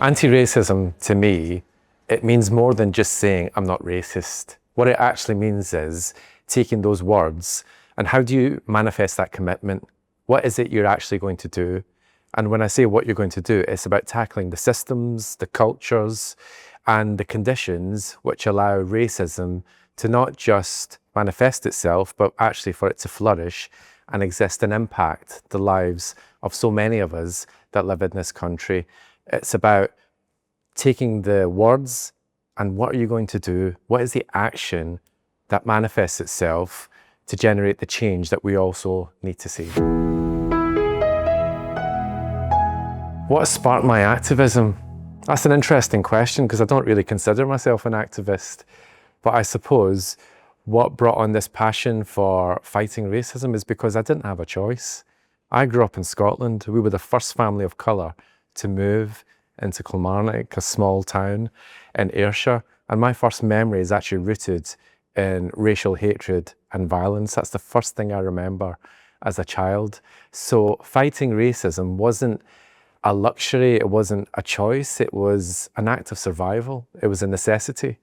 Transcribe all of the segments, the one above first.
Anti-racism, to me, it means more than just saying, I'm not racist. What it actually means is taking those words and how do you manifest that commitment? What is it you're actually going to do? And when I say what you're going to do, it's about tackling the systems, the cultures, and the conditions which allow racism to not just manifest itself, but actually for it to flourish and exist and impact the lives of so many of us that live in this country. It's about taking the words and what are you going to do? What is the action that manifests itself to generate the change that we also need to see? What sparked my activism? That's an interesting question because I don't really consider myself an activist. But I suppose what brought on this passion for fighting racism is because I didn't have a choice. I grew up in Scotland. We were the first family of colour to move into Kilmarnock, a small town in Ayrshire. And my first memory is actually rooted in racial hatred and violence. That's the first thing I remember as a child. So fighting racism wasn't a luxury, it wasn't a choice, it was an act of survival. It was a necessity.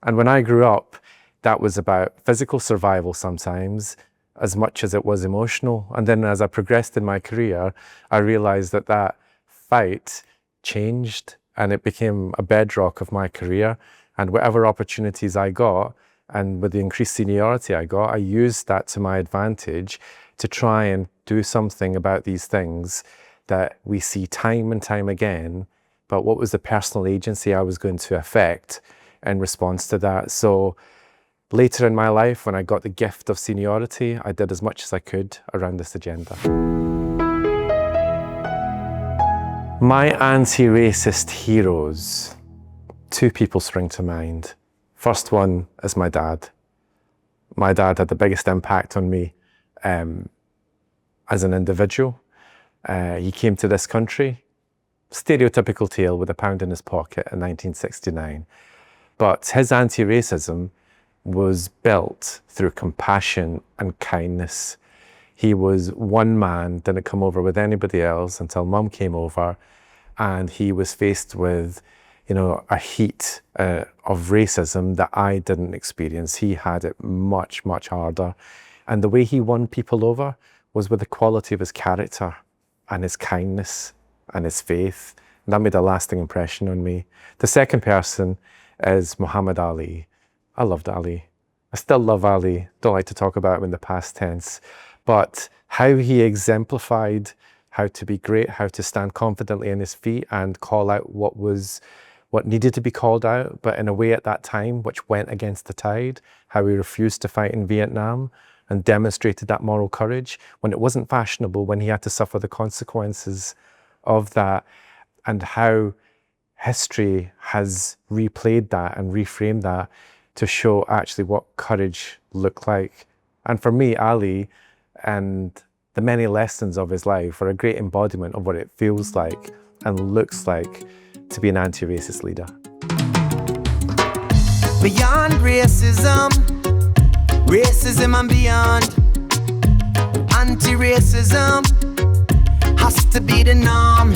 And when I grew up, that was about physical survival sometimes, as much as it was emotional. And then as I progressed in my career, I realized that that fight changed and it became a bedrock of my career. And whatever opportunities I got, and with the increased seniority I got, I used that to my advantage to try and do something about these things that we see time and time again. But what was the personal agency I was going to affect in response to that? So later in my life, when I got the gift of seniority, I did as much as I could around this agenda. My anti-racist heroes, two people spring to mind. First one is my dad. My dad had the biggest impact on me as an individual. He came to this country, stereotypical tale, with £1 in his pocket in 1969. But his anti-racism was built through compassion and kindness. He was one man, didn't come over with anybody else until Mum came over, and he was faced with, a heat of racism that I didn't experience. He had it much, much harder. And the way he won people over was with the quality of his character and his kindness and his faith. And that made a lasting impression on me. The second person is Muhammad Ali. I loved Ali. I still love Ali. Don't like to talk about him in the past tense. But how he exemplified how to be great, how to stand confidently on his feet and call out what needed to be called out, but in a way at that time which went against the tide, how he refused to fight in Vietnam and demonstrated that moral courage when it wasn't fashionable, when he had to suffer the consequences of that, and how history has replayed that and reframed that to show actually what courage looked like. And for me, Ali and the many lessons of his life are a great embodiment of what it feels like and looks like to be an anti-racist leader. Beyond racism, racism and beyond, anti-racism has to be the norm.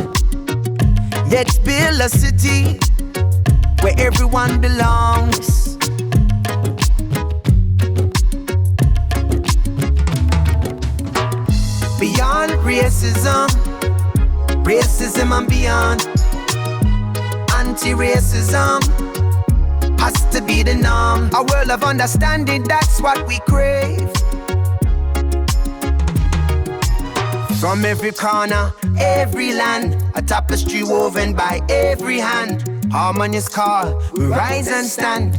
Let's build a city where everyone belongs. Beyond racism, racism and beyond, anti-racism has to be the norm. A world of understanding, that's what we crave. From every corner, every land, a tapestry woven by every hand. Harmonious call, we rise and stand.